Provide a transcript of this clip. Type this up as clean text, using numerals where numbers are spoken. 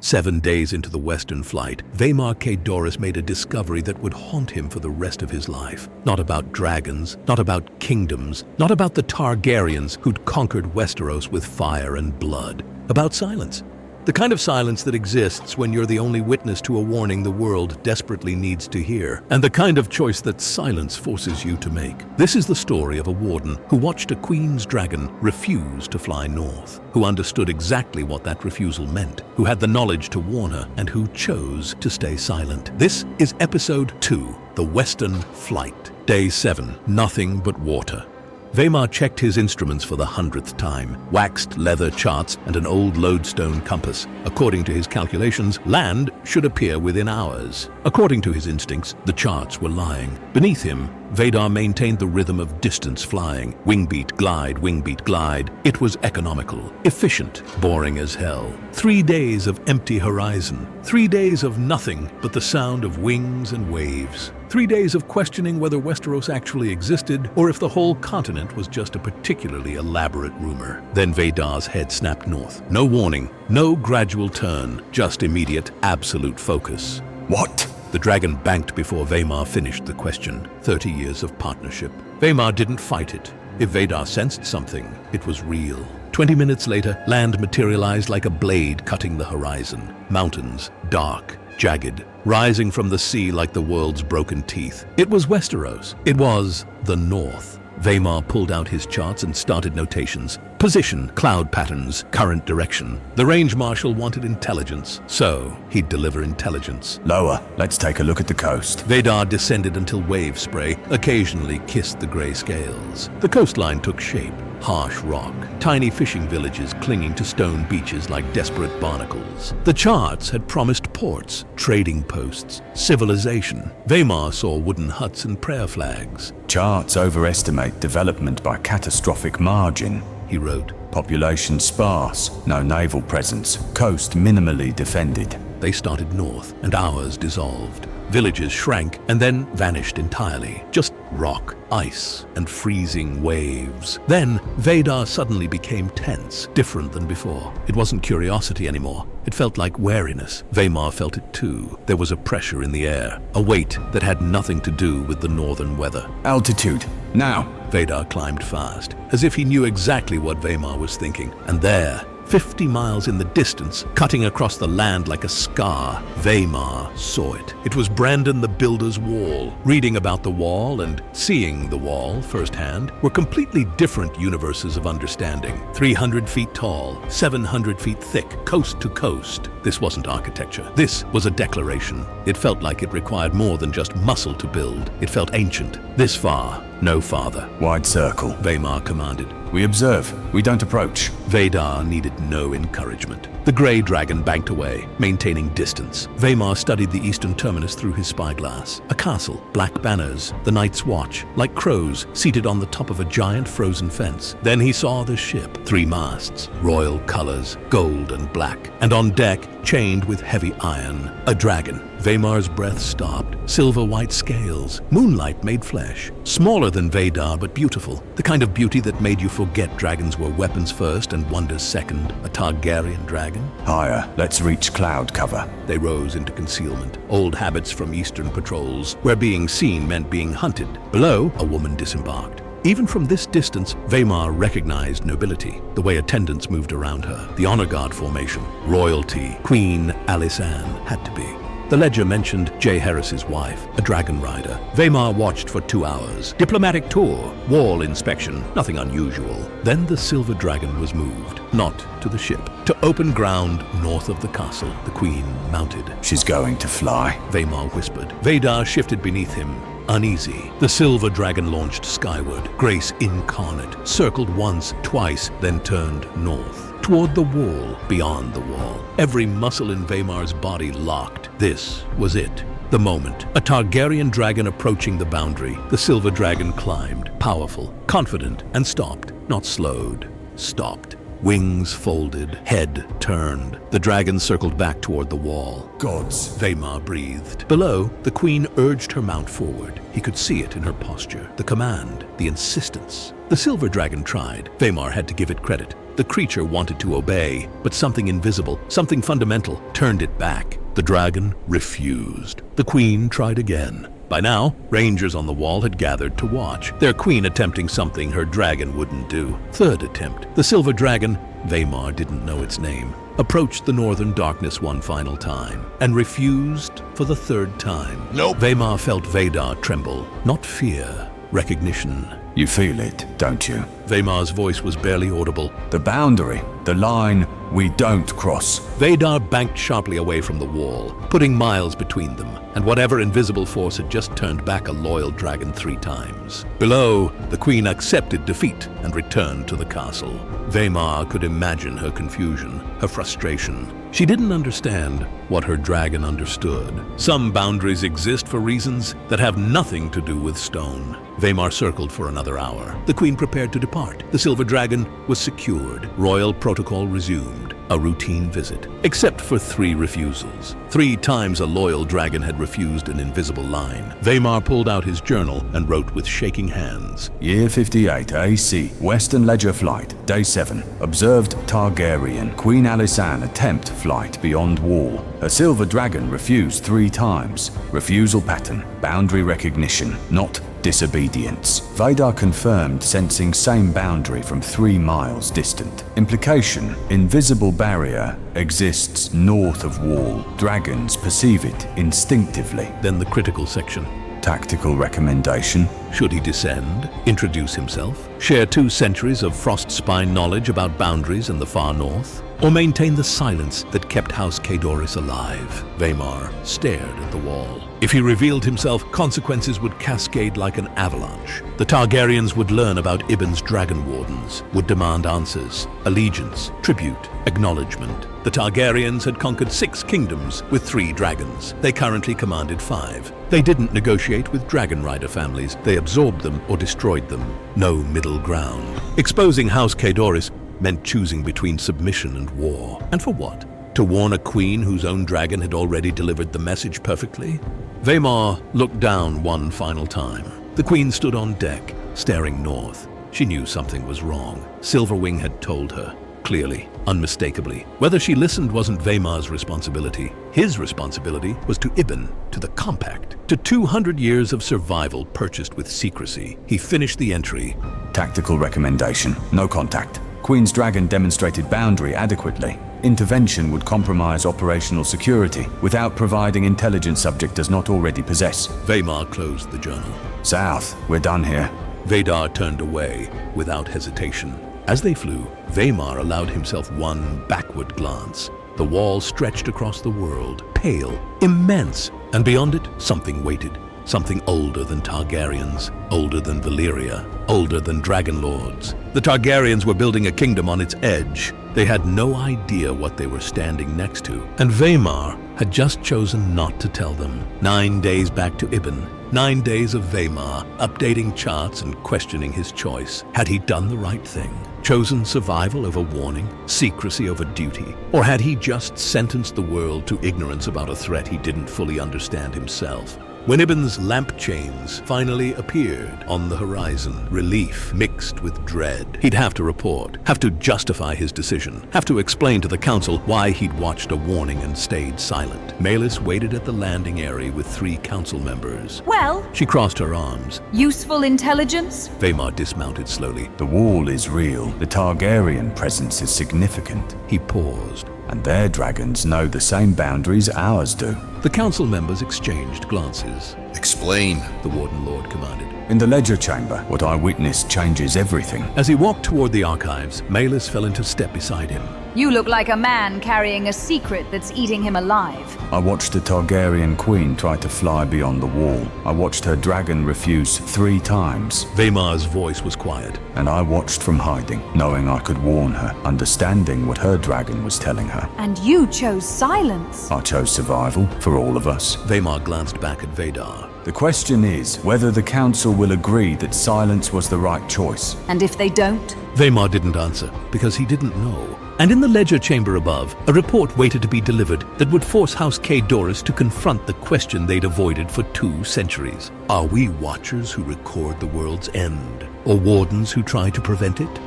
7 days into the western flight, Vaemar Qhaedorys made a discovery that would haunt him for the rest of his life. Not about dragons, not about kingdoms, not about the Targaryens who'd conquered Westeros with fire and blood. About silence. The kind of silence that exists when you're the only witness to a warning the world desperately needs to hear, and the kind of choice that silence forces you to make. This is the story of a warden who watched a queen's dragon refuse to fly north, who understood exactly what that refusal meant, who had the knowledge to warn her, and who chose to stay silent. This is Episode 2, The Western Flight. Day 7, nothing but water. Vaemar checked his instruments for the 100th time, waxed leather charts and an old lodestone compass. According to his calculations, land should appear within hours. According to his instincts, the charts were lying. Beneath him, Vaemar maintained the rhythm of distance flying. Wingbeat, glide, wingbeat, glide. It was economical, efficient, boring as hell. 3 days of empty horizon. 3 days of nothing but the sound of wings and waves. 3 days of questioning whether Westeros actually existed or if the whole continent was just a particularly elaborate rumor. Then Vaedar's head snapped north. No warning, no gradual turn, just immediate, absolute focus. What? The dragon banked before Vaemar finished the question. 30 years of partnership. Vaemar didn't fight it. If Vaedar sensed something, it was real. 20 minutes later, land materialized like a blade cutting the horizon. Mountains, dark, jagged, rising from the sea like the world's broken teeth. It was Westeros. It was the North. Vaemar pulled out his charts and started notations. Position, cloud patterns, current direction. The range marshal wanted intelligence, so he'd deliver intelligence. Lower. Let's take a look at the coast. Vaedar descended until wave spray occasionally kissed the gray scales. The coastline took shape. Harsh rock, tiny fishing villages clinging to stone beaches like desperate barnacles. The charts had promised ports, trading posts, civilization. Vaemar saw wooden huts and prayer flags. Charts overestimate development by catastrophic margin, he wrote. Population sparse, no naval presence, coast minimally defended. They started north, and hours dissolved. Villages shrank and then vanished entirely. Just rock, ice, and freezing waves. Then Vaedar suddenly became tense, different than before. It wasn't curiosity anymore. It felt like wariness. Vaemar felt it too. There was a pressure in the air, a weight that had nothing to do with the northern weather. Altitude, now. Vaedar climbed fast, as if he knew exactly what Vaemar was thinking. And there, 50 miles in the distance, cutting across the land like a scar, Vaemar saw it. It was Brandon the Builder's wall. Reading about the wall and seeing the wall firsthand were completely different universes of understanding. 300 feet tall, 700 feet thick, coast to coast. This wasn't architecture. This was a declaration. It felt like it required more than just muscle to build. It felt ancient. This far, no farther. Wide circle. Vaemar commanded. We observe. We don't approach. Vaedar needed no encouragement. The grey dragon banked away, maintaining distance. Vaemar studied the eastern terminus through his spyglass. A castle, black banners, the Night's Watch, like crows seated on the top of a giant frozen fence. Then he saw the ship. 3 masts, royal colors, gold and black. And on deck, chained with heavy iron, a dragon. Vaemar's breath stopped. Silver-white scales, moonlight made flesh. Smaller than Vaedar, but beautiful. The kind of beauty that made you forget dragons were weapons first and wonders second. A Targaryen dragon. Higher. Let's reach cloud cover. They rose into concealment. Old habits from eastern patrols, where being seen meant being hunted. Below, a woman disembarked. Even from this distance, Vaemar recognized nobility, the way attendants moved around her, the honor guard formation, royalty. Queen Alysanne had to be. The ledger mentioned Jaehaerys's wife, a dragon rider. Vaemar watched for 2 hours. Diplomatic tour, wall inspection, nothing unusual. Then the silver dragon was moved, not to the ship, to open ground north of the castle. The queen mounted. She's going to fly, Vaemar whispered. Vaedar shifted beneath him, uneasy. The silver dragon launched skyward, grace incarnate, circled once, twice, then turned north. Toward the wall, beyond the wall. Every muscle in Vaemar's body locked. This was it. The moment. A Targaryen dragon approaching the boundary. The silver dragon climbed, powerful, confident, and stopped. Not slowed. Stopped. Wings folded, head turned. The dragon circled back toward the wall. Gods. Vaemar breathed. Below, the queen urged her mount forward. He could see it in her posture. The command, the insistence. The silver dragon tried. Vaemar had to give it credit. The creature wanted to obey, but something invisible, something fundamental, turned it back. The dragon refused. The queen tried again. By now, rangers on the wall had gathered to watch, their queen attempting something her dragon wouldn't do. Third attempt. The silver dragon, Vaemar didn't know its name, approached the northern darkness one final time, and refused for the third time. Nope. Vaemar felt Vaedar tremble. Not fear, recognition. You feel it, don't you? Vaemar's voice was barely audible. The boundary, the line we don't cross. Vaedar banked sharply away from the wall, putting miles between them, and whatever invisible force had just turned back a loyal dragon 3 times. Below, the queen accepted defeat and returned to the castle. Vaemar could imagine her confusion, her frustration. She didn't understand what her dragon understood. Some boundaries exist for reasons that have nothing to do with stone. Vaemar circled for another hour. The queen prepared to depart. The silver dragon was secured. Royal protocol resumed. A routine visit, except for 3 refusals. 3 times a loyal dragon had refused an invisible line. Vaemar pulled out his journal and wrote with shaking hands. Year 58 AC, Western Ledger Flight, Day 7. Observed Targaryen, Queen Alysanne attempt flight beyond wall. Her silver dragon refused 3 times. Refusal pattern, boundary recognition, not disobedience. Vaedar confirmed sensing same boundary from 3 miles distant. Implication, invisible barrier exists north of wall. Dragons perceive it instinctively. Then the critical section. Tactical recommendation. Should he descend, introduce himself, share 2 centuries of frost-spine knowledge about boundaries in the far north, or maintain the silence that kept House Qhaedorys alive? Vaemar stared at the wall. If he revealed himself, consequences would cascade like an avalanche. The Targaryens would learn about Ibben's dragon wardens, would demand answers, allegiance, tribute, acknowledgement. The Targaryens had conquered 6 kingdoms with 3 dragons. They currently commanded 5. They didn't negotiate with dragon rider families. They absorbed them or destroyed them. No middle ground. Exposing House Qhaedorys meant choosing between submission and war. And for what? To warn a queen whose own dragon had already delivered the message perfectly? Vaemar looked down one final time. The queen stood on deck, staring north. She knew something was wrong. Silverwing had told her, clearly, unmistakably. Whether she listened wasn't Vaemar's responsibility. His responsibility was to Ibben, to the Compact, to 200 years of survival purchased with secrecy. He finished the entry. Tactical recommendation, no contact. Queen's dragon demonstrated boundary adequately. Intervention would compromise operational security without providing intelligence subject does not already possess. Vaemar closed the journal. South, we're done here. Vaedar turned away without hesitation. As they flew, Vaemar allowed himself one backward glance. The wall stretched across the world, pale, immense, and beyond it, something waited. Something older than Targaryens, older than Valyria, older than Dragon Lords. The Targaryens were building a kingdom on its edge. They had no idea what they were standing next to, and Vaemar had just chosen not to tell them. 9 days back to Ibben, 9 days of Vaemar, updating charts and questioning his choice. Had he done the right thing? Chosen survival over warning, secrecy over duty? Or had he just sentenced the world to ignorance about a threat he didn't fully understand himself? When Ibben's lamp chains finally appeared on the horizon, relief mixed with dread. He'd have to report, have to justify his decision, have to explain to the council why he'd watched a warning and stayed silent. Maelys waited at the landing area with 3 council members. Well, She crossed her arms. useful intelligence? Vaemar dismounted slowly. The wall is real. The Targaryen presence is significant. He paused. And their dragons know the same boundaries ours do. The council members exchanged glances. Explain. The Warden Lord commanded. In the ledger chamber, what I witnessed changes everything. As he walked toward the archives, Maelys fell into step beside him. You look like a man carrying a secret that's eating him alive. I watched the Targaryen queen try to fly beyond the wall. I watched her dragon refuse 3 times. Vaemar's voice was quiet. And I watched from hiding, knowing I could warn her, understanding what her dragon was telling her. And you chose silence. I chose survival for all of us. Vaemar glanced back at Vaedar. The question is whether the council will agree that silence was the right choice. And if they don't? Vaemar didn't answer because he didn't know. And in the ledger chamber above, a report waited to be delivered that would force House Qhaedorys to confront the question they'd avoided for 2 centuries. Are we watchers who record the world's end, or wardens who try to prevent it?